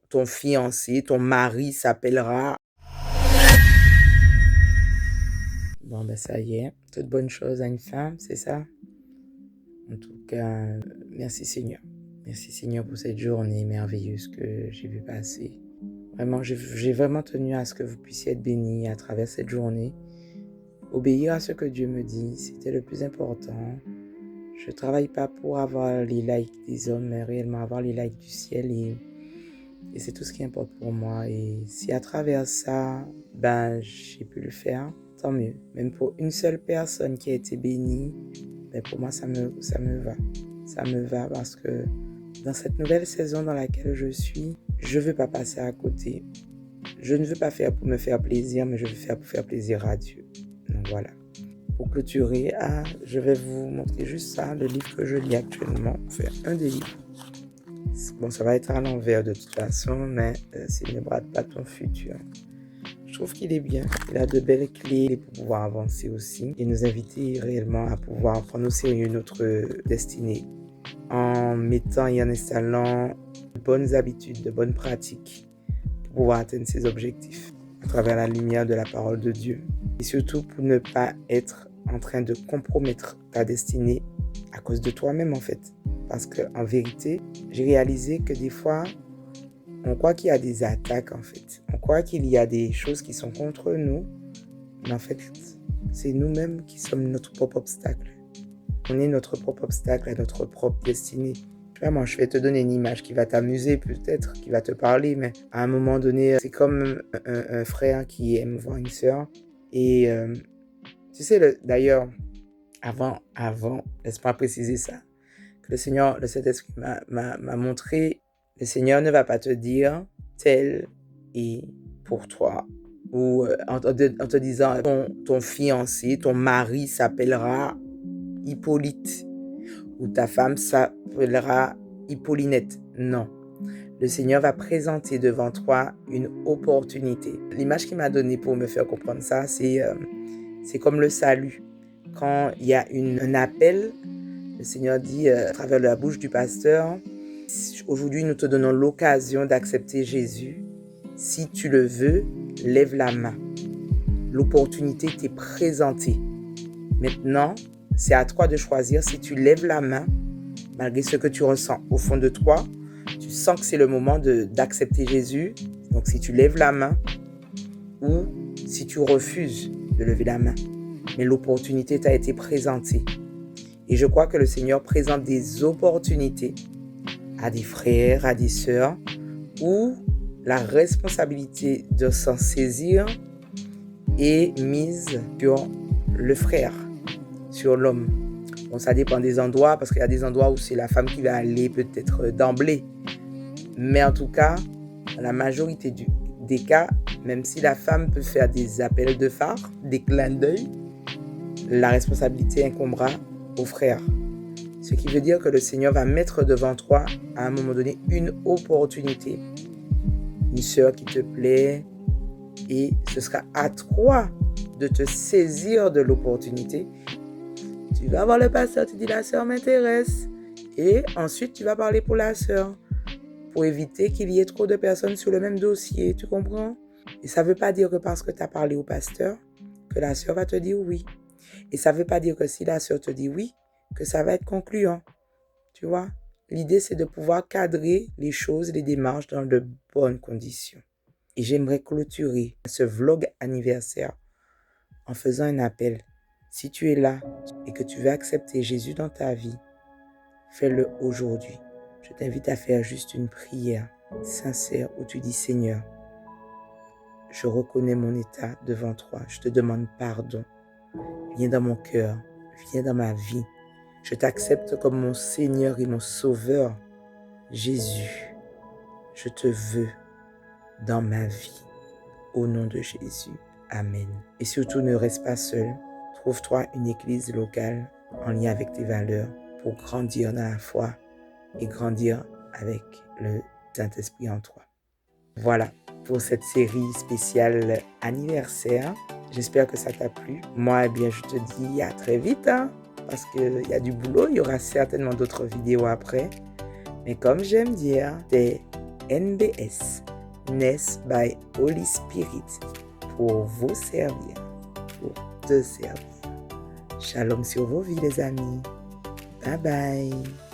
ton fiancé, ton mari s'appellera... Bon, ben ça y est, toute bonne chose à une femme, c'est ça? En tout cas, merci Seigneur. Merci Seigneur pour cette journée merveilleuse que j'ai vu passer. Vraiment, j'ai vraiment tenu à ce que vous puissiez être bénis à travers cette journée. Obéir à ce que Dieu me dit, c'était le plus important. Je ne travaille pas pour avoir les likes des hommes, mais réellement avoir les likes du ciel. Et c'est tout ce qui importe pour moi. Et si à travers ça, j'ai pu le faire, tant mieux. Même pour une seule personne qui a été bénie, pour moi, ça me va. Ça me va parce que dans cette nouvelle saison dans laquelle je suis, je ne veux pas passer à côté. Je ne veux pas faire pour me faire plaisir, mais je veux faire pour faire plaisir à Dieu. Donc voilà. Pour clôturer, je vais vous montrer juste ça, le livre que je lis actuellement. Enfin, un des livres. Bon, ça va être à l'envers de toute façon, mais s'il ne brade pas ton futur. Je trouve qu'il est bien. Il a de belles clés pour pouvoir avancer aussi et nous inviter réellement à pouvoir prendre au sérieux notre destinée en mettant et en installant de bonnes habitudes, de bonnes pratiques pour pouvoir atteindre ses objectifs à travers la lumière de la parole de Dieu. Et surtout pour ne pas être en train de compromettre ta destinée à cause de toi-même en fait. Parce qu'en vérité, j'ai réalisé que des fois, on croit qu'il y a des attaques en fait. On croit qu'il y a des choses qui sont contre nous. Mais en fait, c'est nous-mêmes qui sommes notre propre obstacle. On est notre propre obstacle à notre propre destinée. Vraiment, je vais te donner une image qui va t'amuser peut-être, qui va te parler. Mais à un moment donné, c'est comme un frère qui aime voir une sœur. Et tu sais, d'ailleurs, avant, laisse-moi préciser ça. Que le Seigneur, le Saint-Esprit m'a montré, le Seigneur ne va pas te dire tel est pour toi. Ou en te disant ton fiancé, ton mari s'appellera Hippolyte. Ou ta femme s'appellera Hippolinette. Non. Le Seigneur va présenter devant toi une opportunité. L'image qu'il m'a donnée pour me faire comprendre ça, c'est comme le salut. Quand il y a un appel, le Seigneur dit à travers la bouche du pasteur, aujourd'hui nous te donnons l'occasion d'accepter Jésus. Si tu le veux, lève la main. L'opportunité t'est présentée. Maintenant, c'est à toi de choisir si tu lèves la main, malgré ce que tu ressens au fond de toi. Tu sens que c'est le moment d'accepter Jésus. Donc si tu lèves la main ou si tu refuses de lever la main. Mais l'opportunité t'a été présentée. Et je crois que le Seigneur présente des opportunités à des frères, à des sœurs, où la responsabilité de s'en saisir est mise sur le frère, sur l'homme. Bon, ça dépend des endroits, parce qu'il y a des endroits où c'est la femme qui va aller peut-être d'emblée. Mais en tout cas, dans la majorité des cas, même si la femme peut faire des appels de phare, des clins d'œil, la responsabilité incombera au frère. Ce qui veut dire que le Seigneur va mettre devant toi, à un moment donné, une opportunité. Une sœur qui te plaît, et ce sera à toi de te saisir de l'opportunité. Tu vas voir le pasteur, tu dis la sœur m'intéresse. Et ensuite, tu vas parler pour la sœur, pour éviter qu'il y ait trop de personnes sur le même dossier, tu comprends? Et ça ne veut pas dire que parce que tu as parlé au pasteur, que la sœur va te dire oui. Et ça ne veut pas dire que si la sœur te dit oui, que ça va être concluant. Tu vois? L'idée, c'est de pouvoir cadrer les choses, les démarches dans de bonnes conditions. Et j'aimerais clôturer ce vlog anniversaire en faisant un appel. Si tu es là et que tu veux accepter Jésus dans ta vie, fais-le aujourd'hui. Je t'invite à faire juste une prière sincère où tu dis « Seigneur, je reconnais mon état devant toi. Je te demande pardon. Viens dans mon cœur. Viens dans ma vie. Je t'accepte comme mon Seigneur et mon Sauveur. Jésus, je te veux dans ma vie. Au nom de Jésus. Amen. Et surtout, ne reste pas seul. Trouve-toi une église locale en lien avec tes valeurs pour grandir dans la foi et grandir avec le Saint-Esprit en toi. Voilà pour cette série spéciale anniversaire. J'espère que ça t'a plu. Moi, je te dis à très vite, parce qu'il y a du boulot. Il y aura certainement d'autres vidéos après. Mais comme j'aime dire, t'es NBS, Nest by Holy Spirit, pour vous servir, pour te servir. Shalom sur vos vies, les amis. Bye bye.